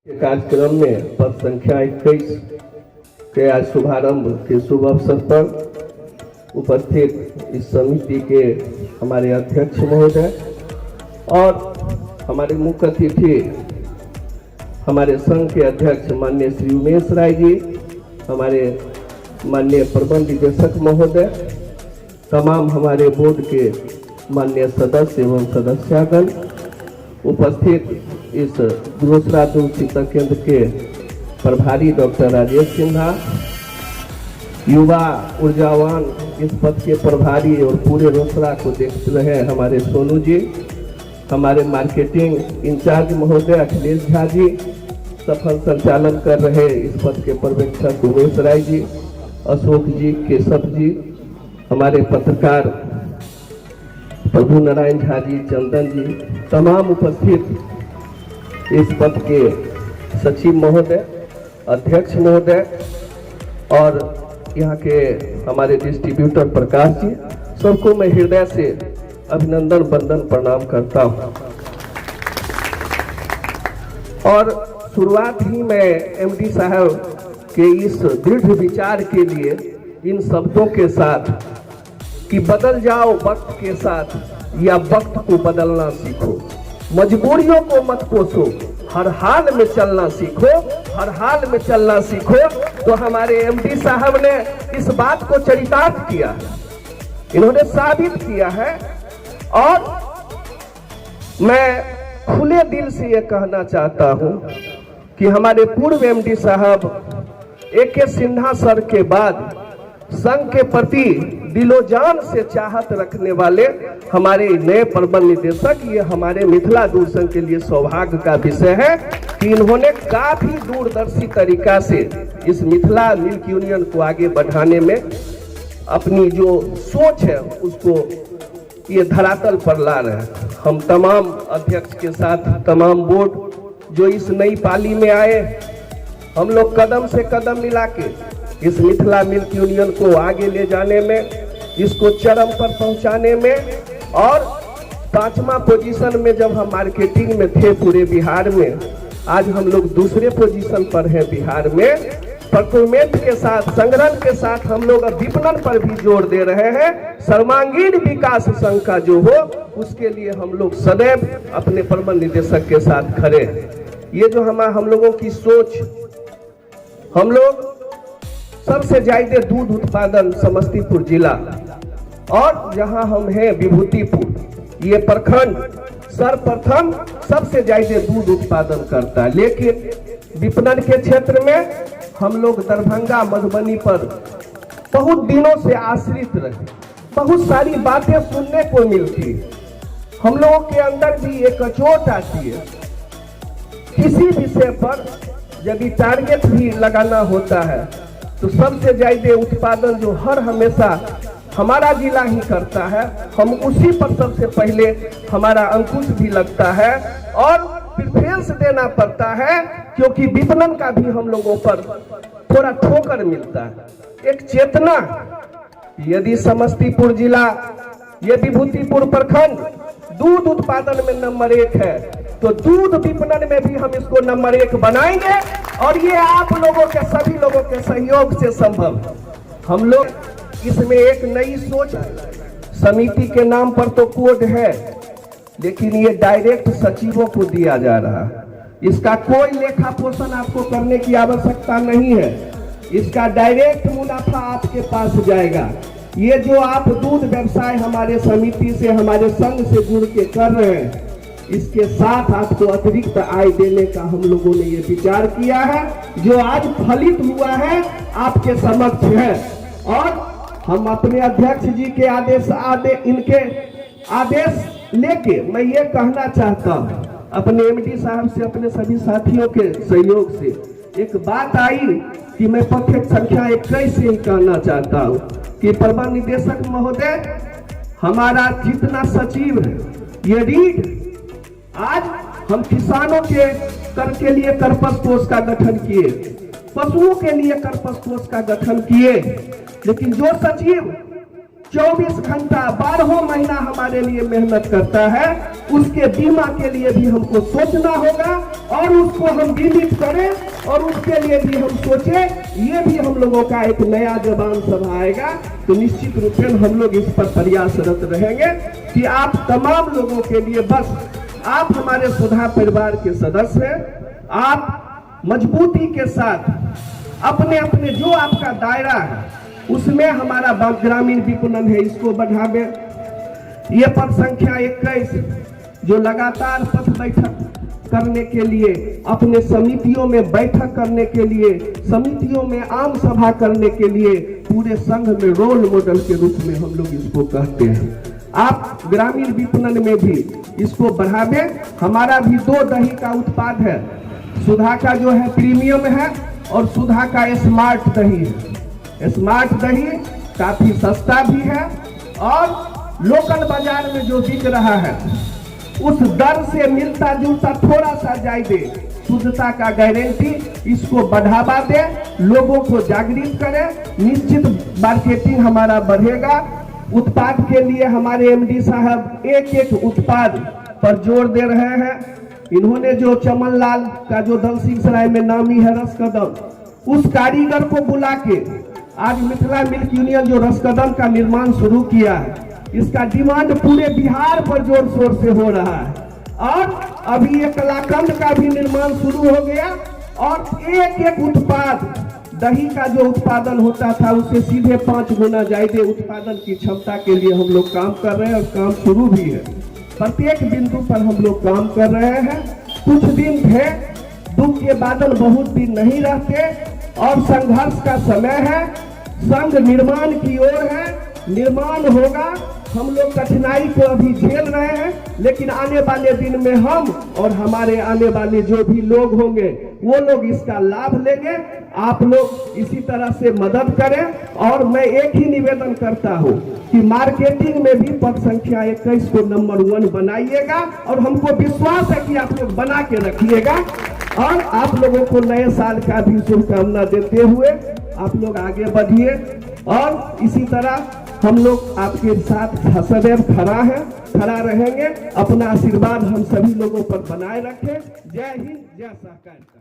कार्यक्रम में पद संख्या 21 के आज शुभारंभ के शुभ अवसर पर उपस्थित इस समिति के हमारे अध्यक्ष महोदय और हमारे मुख्य अतिथि हमारे संघ के अध्यक्ष माननीय श्री उमेश राय जी, हमारे माननीय प्रबंध निदेशक महोदय, तमाम हमारे बोर्ड के माननीय सदस्य एवं सदस्यगण, उपस्थित इस दूसरा दूध शिक्षा केंद्र के प्रभारी डॉक्टर राजेश सिन्हा, युवा ऊर्जावान इस पद के प्रभारी और पूरे रोसड़ा को देख रहे हमारे सोनू जी, हमारे मार्केटिंग इंचार्ज महोदय अखिलेश झा जी, सफल संचालन कर रहे इस पद के पर्यवेक्षक उमेश राय जी, अशोक जी, केशव जी, हमारे पत्रकार प्रभु नारायण झा जी, चंदन जी, तमाम उपस्थित इस पद के सचिव महोदय, अध्यक्ष महोदय और यहाँ के हमारे डिस्ट्रीब्यूटर प्रकाश जी, सबको मैं हृदय से अभिनंदन वंदन प्रणाम करता हूँ। और शुरुआत ही मैं एमडी साहब के इस दृढ़ विचार के लिए इन शब्दों के साथ कि बदल जाओ वक्त के साथ या वक्त को बदलना सीखो, मजबूरियों को मत कोसो, हर हाल में चलना सीखो, हर हाल में चलना सीखो। तो हमारे एमडी साहब ने इस बात को चरितार्थ किया है, इन्होंने साबित किया है। और मैं खुले दिल से ये कहना चाहता हूं कि हमारे पूर्व एमडी साहब ए.के. सिन्हा सर के बाद संघ के प्रति दिलो जान से चाहत रखने वाले हमारे नए प्रबंध निदेशक, ये हमारे मिथिला दूध संघ के लिए सौभाग्य का विषय है कि इन्होंने काफी दूरदर्शी तरीका से इस मिथिला मिल्क यूनियन को आगे बढ़ाने में अपनी जो सोच है उसको ये धरातल पर ला रहे हैं। हम तमाम अध्यक्ष के साथ तमाम बोर्ड जो इस नई पाली में आए, हम लोग कदम से कदम मिला के इस मिथिला मिल्क यूनियन को आगे ले जाने में, इसको चरम पर पहुंचाने में, और 5वां पोजीशन में जब हम मार्केटिंग में थे पूरे बिहार में, आज हम लोग दूसरे पोजीशन पर हैं बिहार में। प्रोक्योरमेंट के साथ, संग्रहण के साथ हम लोग विपणन पर भी जोर दे रहे हैं। सर्वांगीण विकास संघ का जो हो उसके लिए हम लोग सदैव अपने प्रबंध निदेशक के साथ खड़े हैं। ये जो हम लोगों की सोच, हम लोग सबसे ज्यादा दूध उत्पादन समस्तीपुर जिला और जहां हम हैं विभूतिपुर, ये प्रखंड सर्वप्रथम सबसे ज्यादा दूध उत्पादन करता है। लेकिन विपणन के क्षेत्र में हम लोग दरभंगा मधुबनी पर बहुत दिनों से आश्रित रहे, बहुत सारी बातें सुनने को मिलती, हम लोगों के अंदर भी एक चोट आती है। किसी विषय पर यदि टारगेट भी लगाना होता है तो सबसे ज्यादा उत्पादन जो हर हमेशा हमारा जिला ही करता है, हम उसी पर सबसे पहले हमारा अंकुश भी लगता है और प्रेफरेंस देना पड़ता है, क्योंकि विपणन का भी हम लोगों पर थोड़ा ठोकर मिलता है। एक चेतना, यदि समस्तीपुर जिला, ये विभूतिपुर प्रखंड दूध उत्पादन में नंबर 1 है, तो दूध विपणन में भी हम इसको नंबर 1 बनाएंगे और ये आप लोगों के, सभी लोगों के सहयोग से संभव। हम लोग इसमें एक नई सोच, समिति के नाम पर तो कोड है, लेकिन ये डायरेक्ट सचिवों को दिया जा रहा है। इसका कोई लेखा पोषण आपको करने की आवश्यकता नहीं है, इसका डायरेक्ट मुनाफा आपके पास जाएगा। ये जो आप दूध व्यवसाय हमारे समिति से, हमारे संघ से जुड़ के कर रहे हैं, इसके साथ आपको अतिरिक्त आय देने का हम लोगों ने ये विचार किया है, जो आज फलित हुआ है आपके समक्ष है। और हम अपने अध्यक्ष जी के इनके आदेश लेके मैं ये कहना चाहता हूँ, अपने एमडी साहब से, अपने सभी साथियों के सहयोग से एक बात आई कि मैं पद संख्या 21 से ही कहना चाहता हूँ कि प्रबंध निदेशक महोदय, हमारा जितना सचिव है ये रीड, आज हम किसानों के कर के लिए करपस कोष का गठन किए, पशुओं के लिए करपस कोष का गठन किए, लेकिन जो सचिव 24 घंटा 12 महीना हमारे लिए मेहनत करता है, उसके बीमा के लिए भी हमको सोचना होगा और उसको हम बीमित करें और उसके लिए भी हम सोचें। ये भी हम लोगों का एक नया जवान सभा आएगा, तो निश्चित रूप से हम लोग इस पर प्रयासरत रहेंगे कि आप तमाम लोगों के लिए, बस आप हमारे सुधा परिवार के सदस्य हैं, आप मजबूती के साथ अपने अपने जो आपका दायरा है उसमें हमारा ग्रामीण विपणन है, इसको बढ़ावे। ये पद संख्या 21 जो लगातार पथ बैठक करने के लिए, अपने समितियों में बैठक करने के लिए, समितियों में आम सभा करने के लिए पूरे संघ में रोल मॉडल के रूप में हम लोग इसको कहते हैं। आप ग्रामीण विपणन में भी इसको बढ़ावे। हमारा भी 2 दही का उत्पाद है, सुधा का जो है प्रीमियम है और सुधा का स्मार्ट दही है। स्मार्ट दही काफी सस्ता भी है और लोकल बाजार में जो बिक रहा है उस दर से मिलता जुलता थोड़ा सा ज्यादा शुद्धता का गारंटी, इसको बढ़ावा दे, लोगों को जागृत करे, निश्चित मार्केटिंग हमारा बढ़ेगा। उत्पाद के लिए हमारे एमडी साहब एक एक उत्पाद पर जोर दे रहे हैं। इन्होंने जो चमन लाल का जो दलसिंह सराय में नामी है रसकदम, उस कारीगर को बुला के आज मिथिला मिल्क यूनियन जो रसकदम का निर्माण शुरू किया है, इसका डिमांड पूरे बिहार पर जोर शोर से हो रहा है और अभी एक कलाकंद का भी निर्माण शुरू हो गया और एक एक उत्पाद, दही का जो उत्पादन होता था उससे सीधे 5 गुना ज्यादा उत्पादन की क्षमता के लिए हम लोग काम कर रहे हैं और काम शुरू भी है। प्रत्येक बिंदु पर हम लोग काम कर रहे हैं। कुछ दिन थे, दुख के बादल बहुत दिन नहीं रहते और संघर्ष का समय है, संघ निर्माण की ओर है, निर्माण होगा। हम लोग कठिनाई को अभी झेल रहे हैं, लेकिन आने वाले दिन में हम और हमारे आने वाले जो भी लोग होंगे वो लोग इसका लाभ लेंगे। आप लोग इसी तरह से मदद करें और मैं एक ही निवेदन करता हूं कि मार्केटिंग में भी पद संख्या 21 को नंबर 1 बनाइएगा और हमको विश्वास है कि आप लोग बना के रखिएगा। और आप लोगों को नए साल का भी शुभकामना देते हुए आप लोग आगे बढ़िए और इसी तरह हम लोग आपके साथ सदैव खड़ा रहेंगे। अपना आशीर्वाद हम सभी लोगों पर बनाए रखें। जय हिंद, जय सहकार।